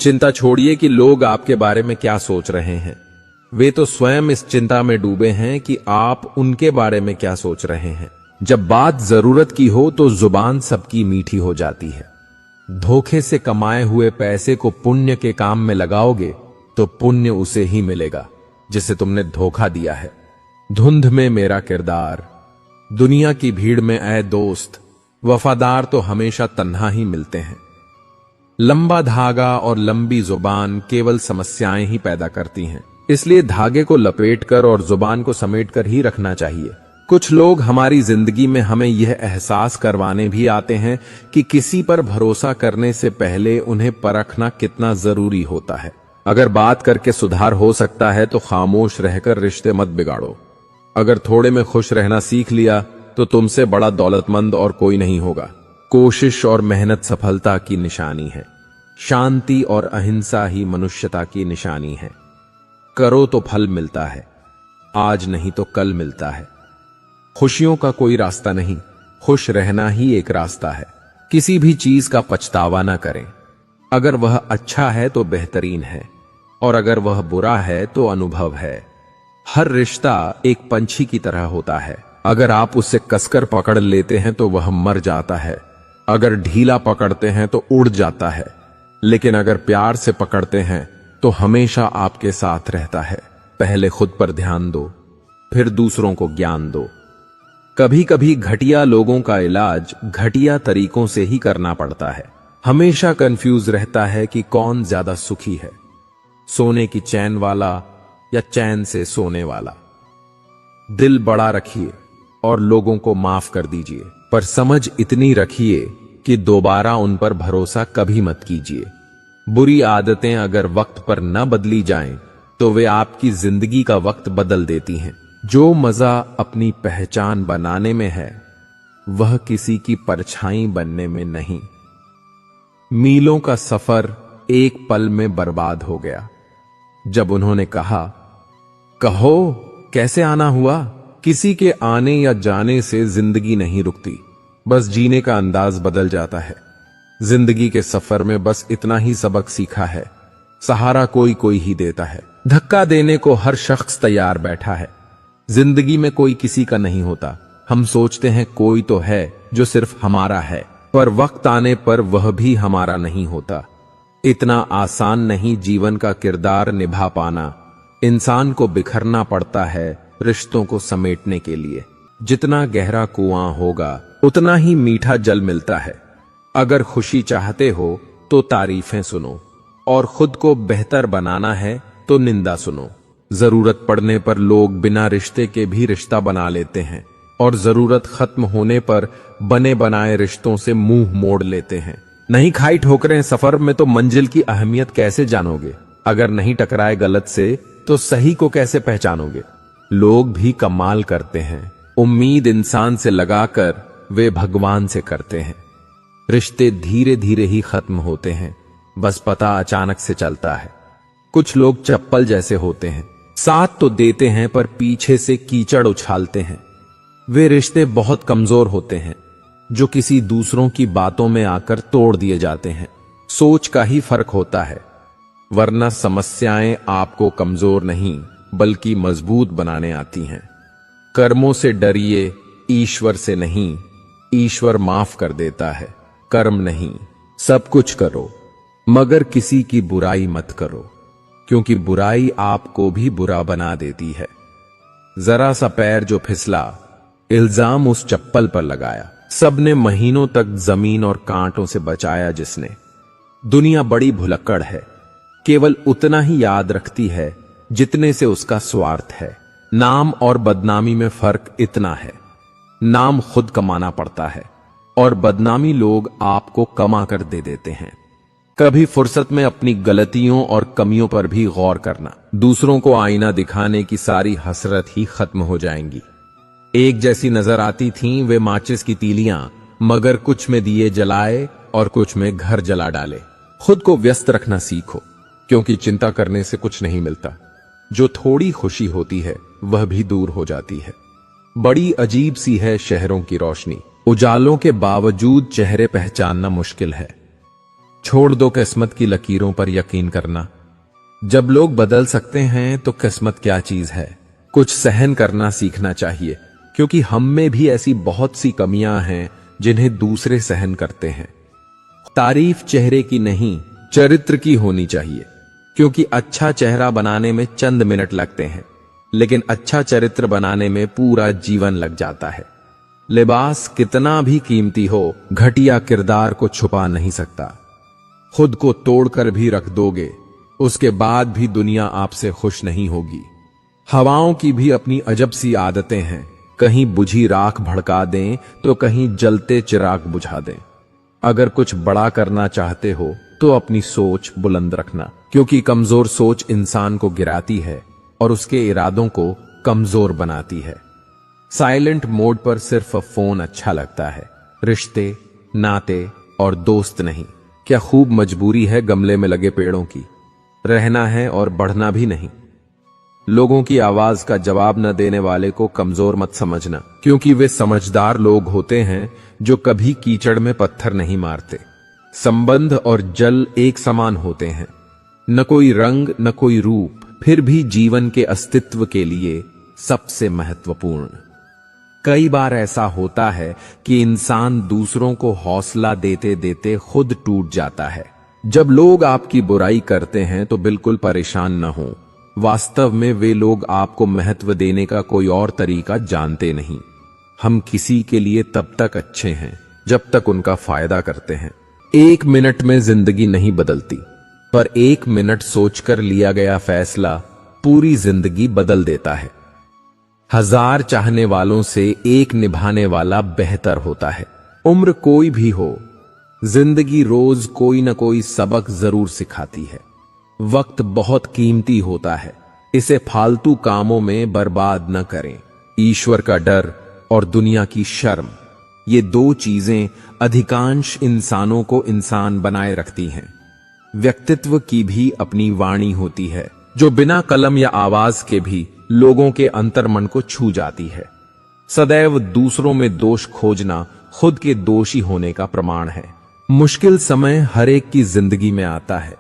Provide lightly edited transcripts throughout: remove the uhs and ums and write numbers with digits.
चिंता छोड़िए कि लोग आपके बारे में क्या सोच रहे हैं। वे तो स्वयं इस चिंता में डूबे हैं कि आप उनके बारे में क्या सोच रहे हैं। जब बात जरूरत की हो तो जुबान सबकी मीठी हो जाती है। धोखे से कमाए हुए पैसे को पुण्य के काम में लगाओगे तो पुण्य उसे ही मिलेगा जिसे तुमने धोखा दिया है। धुंध में मेरा किरदार, दुनिया की भीड़ में ऐ दोस्त, वफादार तो हमेशा तन्हा ही मिलते हैं। लंबा धागा और लंबी जुबान केवल समस्याएं ही पैदा करती हैं, इसलिए धागे को लपेटकर और जुबान को समेटकर ही रखना चाहिए। कुछ लोग हमारी जिंदगी में हमें यह एहसास करवाने भी आते हैं कि किसी पर भरोसा करने से पहले उन्हें परखना कितना जरूरी होता है। अगर बात करके सुधार हो सकता है तो खामोश रहकर रिश्ते मत बिगाड़ो। अगर थोड़े में खुश रहना सीख लिया तो तुमसे बड़ा दौलतमंद और कोई नहीं होगा। कोशिश और मेहनत सफलता की निशानी है। शांति और अहिंसा ही मनुष्यता की निशानी है। करो तो फल मिलता है, आज नहीं तो कल मिलता है। खुशियों का कोई रास्ता नहीं, खुश रहना ही एक रास्ता है। किसी भी चीज का पछतावा ना करें। अगर वह अच्छा है तो बेहतरीन है, और अगर वह बुरा है तो अनुभव है। हर रिश्ता एक पंछी की तरह होता है। अगर आप उसे कसकर पकड़ लेते हैं तो वह मर जाता है, अगर ढीला पकड़ते हैं तो उड़ जाता है, लेकिन अगर प्यार से पकड़ते हैं तो हमेशा आपके साथ रहता है। पहले खुद पर ध्यान दो, फिर दूसरों को ज्ञान दो। कभी कभी घटिया लोगों का इलाज घटिया तरीकों से ही करना पड़ता है। हमेशा कंफ्यूज रहता है कि कौन ज्यादा सुखी है, सोने की चैन वाला या चैन से सोने वाला। दिल बड़ा रखिए और लोगों को माफ कर दीजिए, पर समझ इतनी रखिए कि दोबारा उन पर भरोसा कभी मत कीजिए। बुरी आदतें अगर वक्त पर न बदली जाएं, तो वे आपकी जिंदगी का वक्त बदल देती हैं। जो मजा अपनी पहचान बनाने में है, वह किसी की परछाई बनने में नहीं। मीलों का सफर एक पल में बर्बाद हो गया जब उन्होंने कहा, कहो कैसे आना हुआ। किसी के आने या जाने से जिंदगी नहीं रुकती, बस जीने का अंदाज बदल जाता है। जिंदगी के सफर में बस इतना ही सबक सीखा है, सहारा कोई कोई ही देता है। धक्का देने को हर शख्स तैयार बैठा है। जिंदगी में कोई किसी का नहीं होता। हम सोचते हैं कोई तो है जो सिर्फ हमारा है, पर वक्त आने पर वह भी हमारा नहीं होता। इतना आसान नहीं जीवन का किरदार निभा पाना। इंसान को बिखरना पड़ता है रिश्तों को समेटने के लिए। जितना गहरा कुआं होगा उतना ही मीठा जल मिलता है। अगर खुशी चाहते हो तो तारीफें सुनो, और खुद को बेहतर बनाना है तो निंदा सुनो। जरूरत पड़ने पर लोग बिना रिश्ते के भी रिश्ता बना लेते हैं, और जरूरत खत्म होने पर बने बनाए रिश्तों से मुंह मोड़ लेते हैं। नहीं खाई ठोकरें सफर में तो मंजिल की अहमियत कैसे जानोगे। अगर नहीं टकराए गलत से तो सही को कैसे पहचानोगे। लोग भी कमाल करते हैं, उम्मीद इंसान से लगाकर वे भगवान से करते हैं। रिश्ते धीरे धीरे ही खत्म होते हैं, बस पता अचानक से चलता है। कुछ लोग चप्पल जैसे होते हैं, साथ तो देते हैं पर पीछे से कीचड़ उछालते हैं। वे रिश्ते बहुत कमजोर होते हैं जो किसी दूसरों की बातों में आकर तोड़ दिए जाते हैं। सोच का ही फर्क होता है, वरना समस्याएं आपको कमजोर नहीं बल्कि मजबूत बनाने आती हैं। कर्मों से डरिए, ईश्वर से नहीं। ईश्वर माफ कर देता है, कर्म नहीं। सब कुछ करो मगर किसी की बुराई मत करो, क्योंकि बुराई आपको भी बुरा बना देती है। जरा सा पैर जो फिसला, इल्जाम उस चप्पल पर लगाया। सबने महीनों तक जमीन और कांटों से बचाया जिसने। दुनिया बड़ी भुलक्कड़ है, केवल उतना ही याद रखती है जितने से उसका स्वार्थ है। नाम और बदनामी में फर्क इतना है, नाम खुद कमाना पड़ता है और बदनामी लोग आपको कमा कर दे देते हैं। कभी फुर्सत में अपनी गलतियों और कमियों पर भी गौर करना, दूसरों को आईना दिखाने की सारी हसरत ही खत्म हो जाएंगी। एक जैसी नजर आती थीं वे माचिस की तीलियां, मगर कुछ में दिए जलाए और कुछ में घर जला डाले। खुद को व्यस्त रखना सीखो, क्योंकि चिंता करने से कुछ नहीं मिलता। जो थोड़ी खुशी होती है वह भी दूर हो जाती है। बड़ी अजीब सी है शहरों की रोशनी, उजालों के बावजूद चेहरे पहचानना मुश्किल है। छोड़ दो किस्मत की लकीरों पर यकीन करना। जब लोग बदल सकते हैं तो किस्मत क्या चीज है। कुछ सहन करना सीखना चाहिए, क्योंकि हम में भी ऐसी बहुत सी कमियां हैं जिन्हें दूसरे सहन करते हैं। तारीफ चेहरे की नहीं, चरित्र की होनी चाहिए, क्योंकि अच्छा चेहरा बनाने में चंद मिनट लगते हैं, लेकिन अच्छा चरित्र बनाने में पूरा जीवन लग जाता है। लिबास कितना भी कीमती हो, घटिया किरदार को छुपा नहीं सकता। खुद को तोड़कर भी रख दोगे, उसके बाद भी दुनिया आपसे खुश नहीं होगी। हवाओं की भी अपनी अजब सी आदतें हैं, कहीं बुझी राख भड़का दें तो कहीं जलते चिराग बुझा दें। अगर कुछ बड़ा करना चाहते हो तो अपनी सोच बुलंद रखना, क्योंकि कमजोर सोच इंसान को गिराती है और उसके इरादों को कमजोर बनाती है। साइलेंट मोड पर सिर्फ फोन अच्छा लगता है, रिश्ते, नाते और दोस्त नहीं। क्या खूब मजबूरी है गमले में लगे पेड़ों की, रहना है और बढ़ना भी नहीं। लोगों की आवाज का जवाब न देने वाले को कमजोर मत समझना, क्योंकि वे समझदार लोग होते हैं जो कभी कीचड़ में पत्थर नहीं मारते। संबंध और जल एक समान होते हैं, न कोई रंग न कोई रूप, फिर भी जीवन के अस्तित्व के लिए सबसे महत्वपूर्ण। कई बार ऐसा होता है कि इंसान दूसरों को हौसला देते देते खुद टूट जाता है। जब लोग आपकी बुराई करते हैं तो बिल्कुल परेशान न हो। वास्तव में वे लोग आपको महत्व देने का कोई और तरीका जानते नहीं। हम किसी के लिए तब तक अच्छे हैं जब तक उनका फायदा करते हैं। 1 मिनट में जिंदगी नहीं बदलती, पर 1 मिनट सोचकर लिया गया फैसला पूरी जिंदगी बदल देता है। 1000 चाहने वालों से 1 निभाने वाला बेहतर होता है। उम्र कोई भी हो, जिंदगी रोज कोई न कोई सबक जरूर सिखाती है। वक्त बहुत कीमती होता है, इसे फालतू कामों में बर्बाद न करें। ईश्वर का डर और दुनिया की शर्म, ये 2 चीजें अधिकांश इंसानों को इंसान बनाए रखती हैं। व्यक्तित्व की भी अपनी वाणी होती है, जो बिना कलम या आवाज के भी लोगों के अंतर्मन को छू जाती है। सदैव दूसरों में दोष खोजना खुद के दोषी होने का प्रमाण है। मुश्किल समय हर एक की जिंदगी में आता है,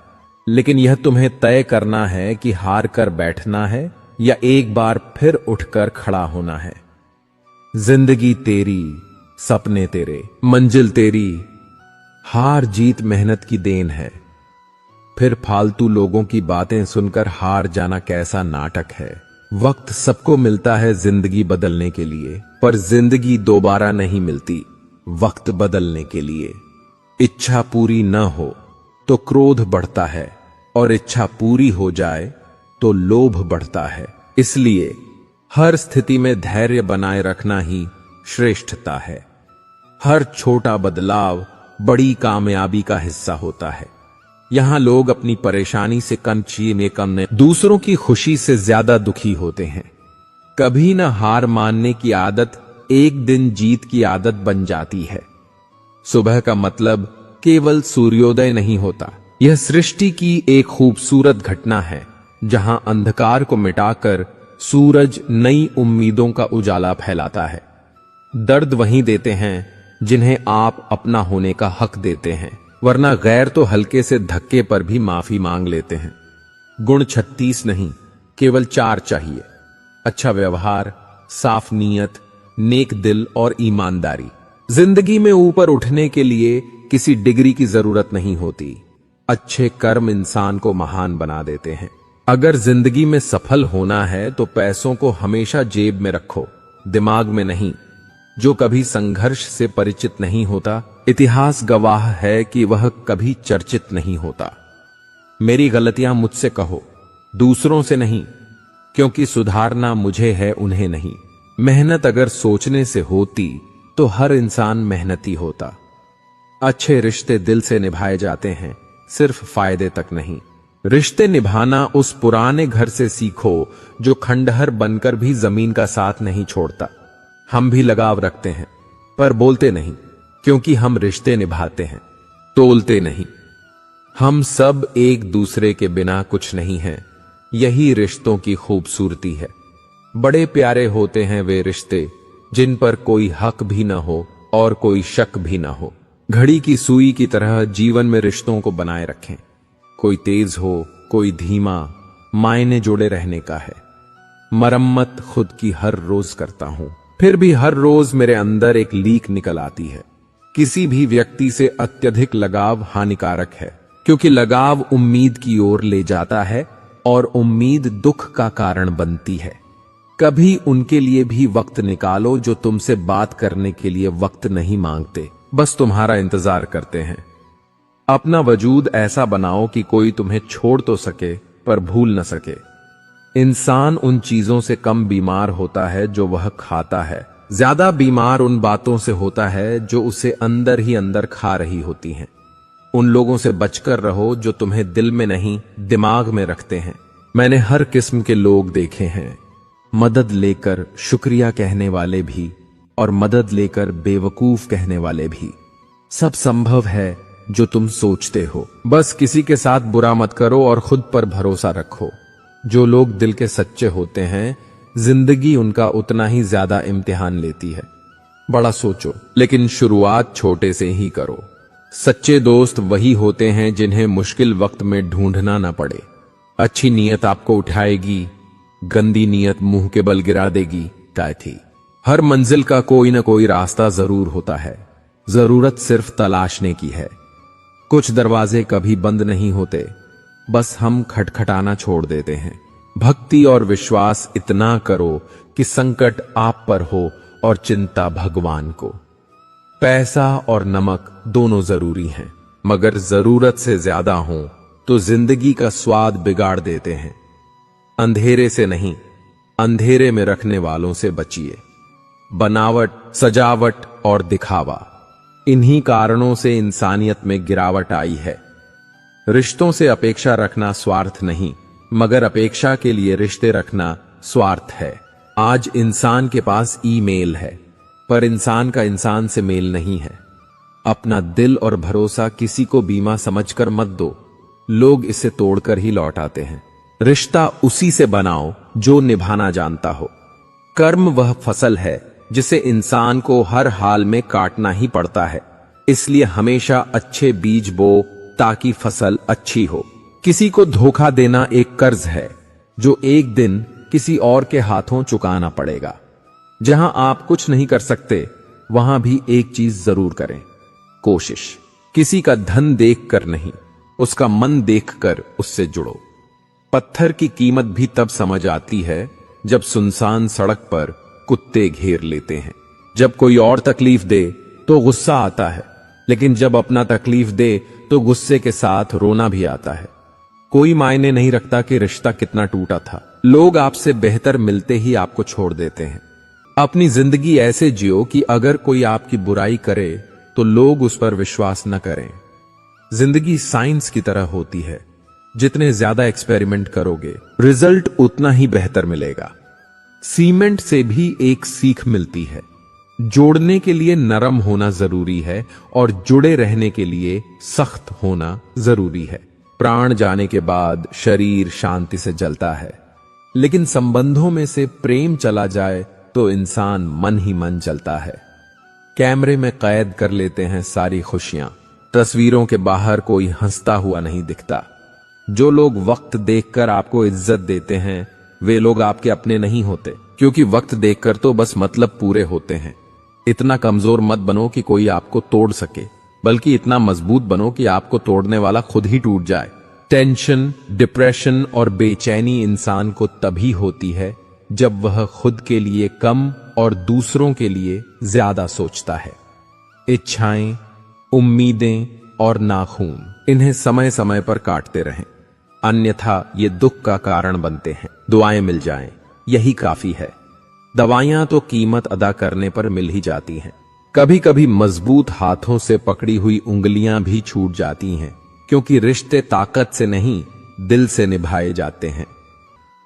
लेकिन यह तुम्हें तय करना है कि हार कर बैठना है या एक बार फिर उठकर खड़ा होना है। जिंदगी तेरी, सपने तेरे, मंजिल तेरी। हार जीत मेहनत की देन है। फिर फालतू लोगों की बातें सुनकर हार जाना कैसा नाटक है। वक्त सबको मिलता है जिंदगी बदलने के लिए, पर जिंदगी दोबारा नहीं मिलती वक्त बदलने के लिए। इच्छा पूरी न हो तो क्रोध बढ़ता है, और इच्छा पूरी हो जाए तो लोभ बढ़ता है। इसलिए हर स्थिति में धैर्य बनाए रखना ही श्रेष्ठता है। हर छोटा बदलाव बड़ी कामयाबी का हिस्सा होता है। यहां लोग अपनी परेशानी से कंचीने करने, दूसरों की खुशी से ज्यादा दुखी होते हैं। कभी न हार मानने की आदत एक दिन जीत की आदत बन जाती है। सुबह का मतलब केवल सूर्योदय नहीं होता, यह सृष्टि की एक खूबसूरत घटना है, जहां अंधकार को मिटाकर सूरज नई उम्मीदों का उजाला फैलाता है। दर्द वहीं देते हैं जिन्हें आप अपना होने का हक देते हैं, वरना गैर तो हल्के से धक्के पर भी माफी मांग लेते हैं। गुण 36 नहीं, केवल 4 चाहिए। अच्छा व्यवहार, साफ नीयत, नेक दिल और ईमानदारी। जिंदगी में ऊपर उठने के लिए किसी डिग्री की जरूरत नहीं होती। अच्छे कर्म इंसान को महान बना देते हैं। अगर जिंदगी में सफल होना है तो पैसों को हमेशा जेब में रखो, दिमाग में नहीं। जो कभी संघर्ष से परिचित नहीं होता, इतिहास गवाह है कि वह कभी चर्चित नहीं होता। मेरी गलतियां मुझसे कहो, दूसरों से नहीं, क्योंकि सुधारना मुझे है, उन्हें नहीं। मेहनत अगर सोचने से होती तो हर इंसान मेहनती होता। अच्छे रिश्ते दिल से निभाए जाते हैं, सिर्फ फायदे तक नहीं। रिश्ते निभाना उस पुराने घर से सीखो जो खंडहर बनकर भी जमीन का साथ नहीं छोड़ता। हम भी लगाव रखते हैं, पर बोलते नहीं, क्योंकि हम रिश्ते निभाते हैं, तोलते नहीं। हम सब एक दूसरे के बिना कुछ नहीं हैं, यही रिश्तों की खूबसूरती है। बड़े प्यारे होते हैं वे रिश्ते जिन पर कोई हक भी न हो और कोई शक भी न हो। घड़ी की सुई की तरह जीवन में रिश्तों को बनाए रखें। कोई तेज हो, कोई धीमा, मायने जोड़े रहने का है। मरम्मत खुद की हर रोज करता हूं, फिर भी हर रोज मेरे अंदर एक लीक निकल आती है। किसी भी व्यक्ति से अत्यधिक लगाव हानिकारक है, क्योंकि लगाव उम्मीद की ओर ले जाता है और उम्मीद दुख का कारण बनती है। कभी उनके लिए भी वक्त निकालो जो तुमसे बात करने के लिए वक्त नहीं मांगते, बस तुम्हारा इंतजार करते हैं। अपना वजूद ऐसा बनाओ कि कोई तुम्हें छोड़ तो सके पर भूल न सके। इंसान उन चीजों से कम बीमार होता है जो वह खाता है, ज्यादा बीमार उन बातों से होता है जो उसे अंदर ही अंदर खा रही होती हैं। उन लोगों से बचकर रहो जो तुम्हें दिल में नहीं दिमाग में रखते हैं। मैंने हर किस्म के लोग देखे हैं, मदद लेकर शुक्रिया कहने वाले भी और मदद लेकर बेवकूफ कहने वाले भी। सब संभव है जो तुम सोचते हो। बस किसी के साथ बुरा मत करो और खुद पर भरोसा रखो। जो लोग दिल के सच्चे होते हैं, जिंदगी उनका उतना ही ज्यादा इम्तिहान लेती है। बड़ा सोचो, लेकिन शुरुआत छोटे से ही करो। सच्चे दोस्त वही होते हैं जिन्हें मुश्किल वक्त में ढूंढना ना पड़े। अच्छी नीयत आपको उठाएगी, गंदी नीयत मुंह के बल गिरा देगी। थी हर मंजिल का कोई ना कोई रास्ता जरूर होता है, जरूरत सिर्फ तलाशने की है। कुछ दरवाजे कभी बंद नहीं होते, बस हम खटखटाना छोड़ देते हैं। भक्ति और विश्वास इतना करो कि संकट आप पर हो और चिंता भगवान को। पैसा और नमक दोनों जरूरी हैं, मगर जरूरत से ज्यादा हो तो जिंदगी का स्वाद बिगाड़ देते हैं। अंधेरे से नहीं, अंधेरे में रखने वालों से बचिए। बनावट, सजावट और दिखावा, इन्हीं कारणों से इंसानियत में गिरावट आई है। रिश्तों से अपेक्षा रखना स्वार्थ नहीं, मगर अपेक्षा के लिए रिश्ते रखना स्वार्थ है। आज इंसान के पास ईमेल है, पर इंसान का इंसान से मेल नहीं है। अपना दिल और भरोसा किसी को बीमा समझकर मत दो, लोग इसे तोड़कर ही लौट आते हैं। रिश्ता उसी से बनाओ जो निभाना जानता हो। कर्म वह फसल है जिसे इंसान को हर हाल में काटना ही पड़ता है, इसलिए हमेशा अच्छे बीज बो ताकि फसल अच्छी हो। किसी को धोखा देना एक कर्ज है जो एक दिन किसी और के हाथों चुकाना पड़ेगा। जहां आप कुछ नहीं कर सकते, वहां भी एक चीज जरूर करें, कोशिश। किसी का धन देखकर नहीं, उसका मन देखकर उससे जुड़ो। पत्थर की कीमत भी तब समझ आती है जब सुनसान सड़क पर कुत्ते घेर लेते हैं। जब कोई और तकलीफ दे तो गुस्सा आता है, लेकिन जब अपना तकलीफ दे तो गुस्से के साथ रोना भी आता है। कोई मायने नहीं रखता कि रिश्ता कितना टूटा था, लोग आपसे बेहतर मिलते ही आपको छोड़ देते हैं। अपनी जिंदगी ऐसे जियो कि अगर कोई आपकी बुराई करे तो लोग उस पर विश्वास न करें। जिंदगी साइंस की तरह होती है, जितने ज्यादा एक्सपेरिमेंट करोगे रिजल्ट उतना ही बेहतर मिलेगा। सीमेंट से भी एक सीख मिलती है, जोड़ने के लिए नरम होना जरूरी है और जुड़े रहने के लिए सख्त होना जरूरी है। प्राण जाने के बाद शरीर शांति से जलता है, लेकिन संबंधों में से प्रेम चला जाए तो इंसान मन ही मन जलता है। कैमरे में कैद कर लेते हैं सारी खुशियां, तस्वीरों के बाहर कोई हंसता हुआ नहीं दिखता। जो लोग वक्त देखकर आपको इज्जत देते हैं, वे लोग आपके अपने नहीं होते, क्योंकि वक्त देखकर तो बस मतलब पूरे होते हैं। इतना कमजोर मत बनो कि कोई आपको तोड़ सके, बल्कि इतना मजबूत बनो कि आपको तोड़ने वाला खुद ही टूट जाए। टेंशन, डिप्रेशन और बेचैनी इंसान को तभी होती है जब वह खुद के लिए कम और दूसरों के लिए ज्यादा सोचता है। इच्छाएं, उम्मीदें और नाखून, इन्हें समय समय पर काटते रहें, अन्यथा ये दुख का कारण बनते हैं। दुआएं मिल जाएं, यही काफी है। दवाइयां तो कीमत अदा करने पर मिल ही जाती हैं। कभी कभी मजबूत हाथों से पकड़ी हुई उंगलियां भी छूट जाती हैं, क्योंकि रिश्ते ताकत से नहीं दिल से निभाए जाते हैं।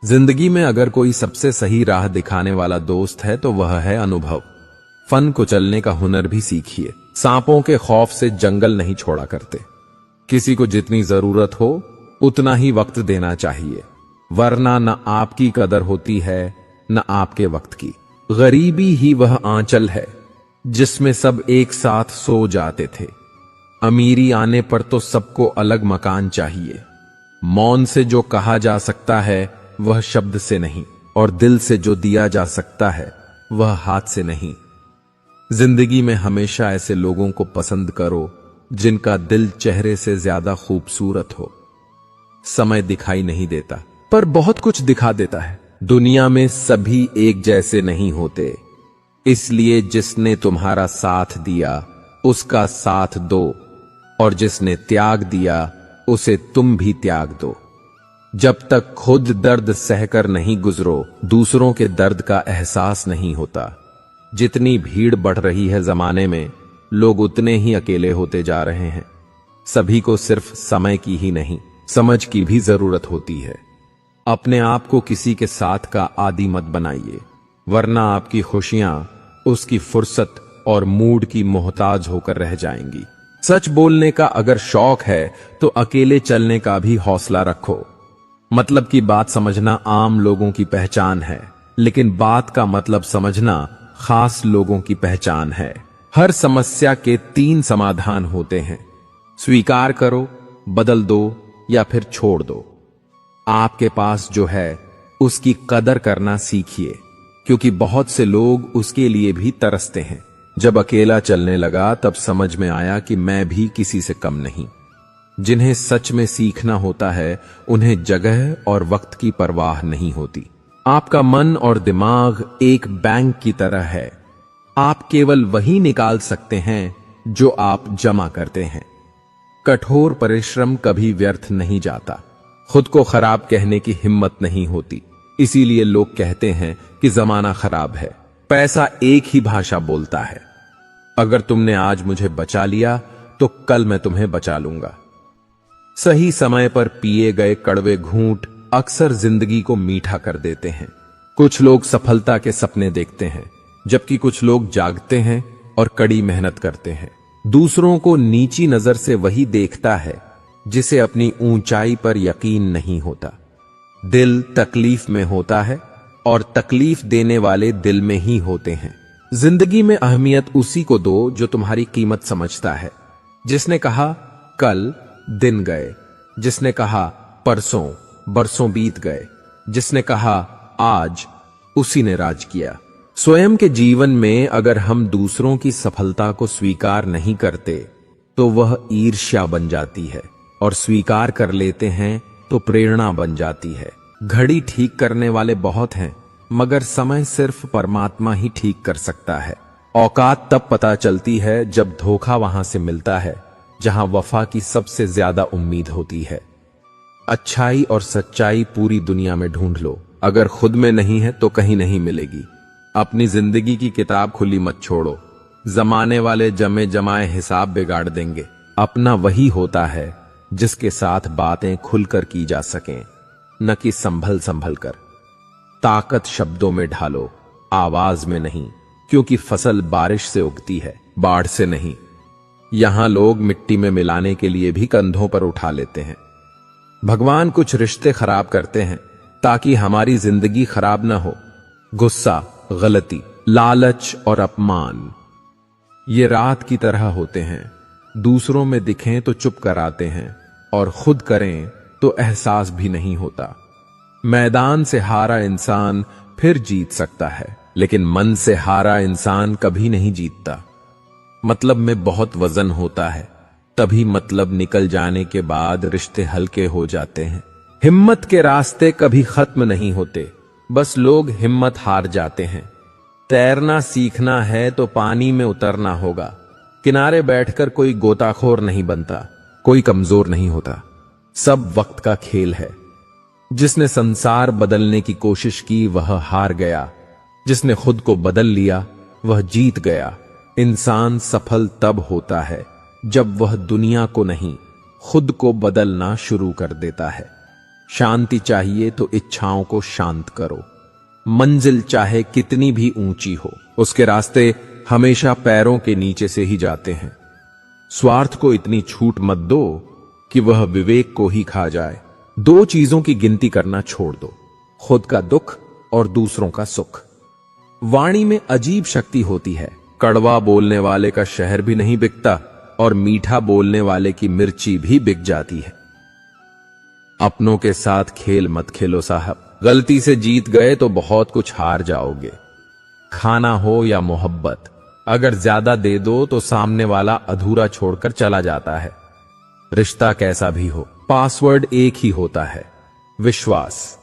जिंदगी में अगर कोई सबसे सही राह दिखाने वाला दोस्त है तो वह है अनुभव। फन को चलने का हुनर भी सीखिए। सांपों के खौफ से जंगल नहीं छोड़ा करते। किसी को जितनी जरूरत हो उतना ही वक्त देना चाहिए, वरना न आपकी कदर होती है न आपके वक्त की। गरीबी ही वह आंचल है जिसमें सब एक साथ सो जाते थे, अमीरी आने पर तो सबको अलग मकान चाहिए। मौन से जो कहा जा सकता है वह शब्द से नहीं, और दिल से जो दिया जा सकता है वह हाथ से नहीं। जिंदगी में हमेशा ऐसे लोगों को पसंद करो जिनका दिल चेहरे से ज्यादा खूबसूरत हो। समय दिखाई नहीं देता, पर बहुत कुछ दिखा देता है। दुनिया में सभी एक जैसे नहीं होते, इसलिए जिसने तुम्हारा साथ दिया उसका साथ दो, और जिसने त्याग दिया उसे तुम भी त्याग दो। जब तक खुद दर्द सहकर नहीं गुजरो, दूसरों के दर्द का एहसास नहीं होता। जितनी भीड़ बढ़ रही है जमाने में, लोग उतने ही अकेले होते जा रहे हैं। सभी को सिर्फ समय की ही नहीं, समझ की भी जरूरत होती है। अपने आप को किसी के साथ का आदी मत बनाइए, वरना आपकी खुशियां उसकी फुर्सत और मूड की मोहताज होकर रह जाएंगी। सच बोलने का अगर शौक है तो अकेले चलने का भी हौसला रखो। मतलब की बात समझना आम लोगों की पहचान है, लेकिन बात का मतलब समझना खास लोगों की पहचान है। हर समस्या के 3 समाधान होते हैं, स्वीकार करो, बदल दो या फिर छोड़ दो। आपके पास जो है उसकी कदर करना सीखिए, क्योंकि बहुत से लोग उसके लिए भी तरसते हैं। जब अकेला चलने लगा तब समझ में आया कि मैं भी किसी से कम नहीं। जिन्हें सच में सीखना होता है उन्हें जगह और वक्त की परवाह नहीं होती। आपका मन और दिमाग एक बैंक की तरह है, आप केवल वही निकाल सकते हैं जो आप जमा करते हैं। कठोर परिश्रम कभी व्यर्थ नहीं जाता। खुद को खराब कहने की हिम्मत नहीं होती, इसीलिए लोग कहते हैं कि जमाना खराब है। पैसा एक ही भाषा बोलता है। अगर तुमने आज मुझे बचा लिया तो कल मैं तुम्हें बचा लूंगा। सही समय पर पिए गए कड़वे घूंट अक्सर जिंदगी को मीठा कर देते हैं। कुछ लोग सफलता के सपने देखते हैं, जबकि कुछ लोग जागते हैं और कड़ी मेहनत करते हैं। दूसरों को नीची नजर से वही देखता है जिसे अपनी ऊंचाई पर यकीन नहीं होता। दिल तकलीफ में होता है और तकलीफ देने वाले दिल में ही होते हैं। जिंदगी में अहमियत उसी को दो जो तुम्हारी कीमत समझता है। जिसने कहा कल, दिन गए। जिसने कहा परसों, बरसों बीत गए। जिसने कहा आज, उसी ने राज किया। स्वयं के जीवन में अगर हम दूसरों की सफलता को स्वीकार नहीं करते तो वह ईर्ष्या बन जाती है, और स्वीकार कर लेते हैं तो प्रेरणा बन जाती है। घड़ी ठीक करने वाले बहुत हैं, मगर समय सिर्फ परमात्मा ही ठीक कर सकता है। औकात तब पता चलती है जब धोखा वहां से मिलता है जहां वफा की सबसे ज्यादा उम्मीद होती है। अच्छाई और सच्चाई पूरी दुनिया में ढूंढ लो, अगर खुद में नहीं है तो कहीं नहीं मिलेगी। अपनी जिंदगी की किताब खुली मत छोड़ो, जमाने वाले जमे जमाए हिसाब बिगाड़ देंगे। अपना वही होता है जिसके साथ बातें खुलकर की जा सकें, न कि संभल संभल कर। ताकत शब्दों में ढालो, आवाज में नहीं, क्योंकि फसल बारिश से उगती है, बाढ़ से नहीं। यहां लोग मिट्टी में मिलाने के लिए भी कंधों पर उठा लेते हैं। भगवान कुछ रिश्ते खराब करते हैं ताकि हमारी जिंदगी खराब ना हो। गुस्सा, गलती, लालच और अपमान ये रात की तरह होते हैं। दूसरों में दिखें तो चुप कराते हैं, और खुद करें तो एहसास भी नहीं होता। मैदान से हारा इंसान फिर जीत सकता है, लेकिन मन से हारा इंसान कभी नहीं जीतता। मतलब में बहुत वजन होता है, तभी मतलब निकल जाने के बाद रिश्ते हल्के हो जाते हैं। हिम्मत के रास्ते कभी खत्म नहीं होते, बस लोग हिम्मत हार जाते हैं। तैरना सीखना है तो पानी में उतरना होगा। किनारे बैठकर कोई गोताखोर नहीं बनता, कोई कमजोर नहीं होता। सब वक्त का खेल है। जिसने संसार बदलने की कोशिश की वह हार गया, जिसने खुद को बदल लिया वह जीत गया। इंसान सफल तब होता है जब वह दुनिया को नहीं, खुद को बदलना शुरू कर देता है। शांति चाहिए तो इच्छाओं को शांत करो। मंजिल चाहे कितनी भी ऊंची हो, उसके रास्ते हमेशा पैरों के नीचे से ही जाते हैं। स्वार्थ को इतनी छूट मत दो कि वह विवेक को ही खा जाए। 2 चीजों की गिनती करना छोड़ दो, खुद का दुख और दूसरों का सुख। वाणी में अजीब शक्ति होती है। कड़वा बोलने वाले का शहर भी नहीं बिकता, और मीठा बोलने वाले की मिर्ची भी बिक जाती है। अपनों के साथ खेल मत खेलो साहब, गलती से जीत गए तो बहुत कुछ हार जाओगे। खाना हो या मोहब्बत, अगर ज्यादा दे दो तो सामने वाला अधूरा छोड़कर चला जाता है। रिश्ता कैसा भी हो, पासवर्ड एक ही होता है, विश्वास।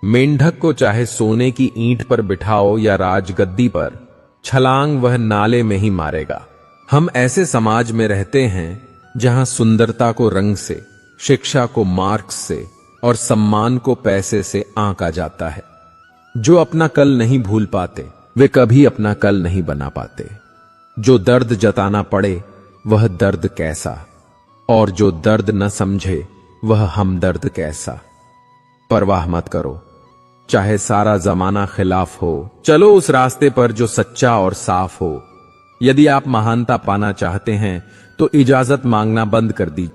मेंढक को चाहे सोने की ईंट पर बिठाओ या राजगद्दी पर, छलांग वह नाले में ही मारेगा। हम ऐसे समाज में रहते हैं जहां सुंदरता को रंग से, शिक्षा को मार्क्स से और सम्मान को पैसे से आंका जाता है। जो अपना कल नहीं भूल पाते वे कभी अपना कल नहीं बना पाते। जो दर्द जताना पड़े वह दर्द कैसा, और जो दर्द न समझे वह हमदर्द कैसा। परवाह मत करो, चाहे सारा जमाना खिलाफ हो, चलो उस रास्ते पर जो सच्चा और साफ हो। यदि आप महानता पाना चाहते हैं तो इजाजत मांगना बंद कर दीजिए।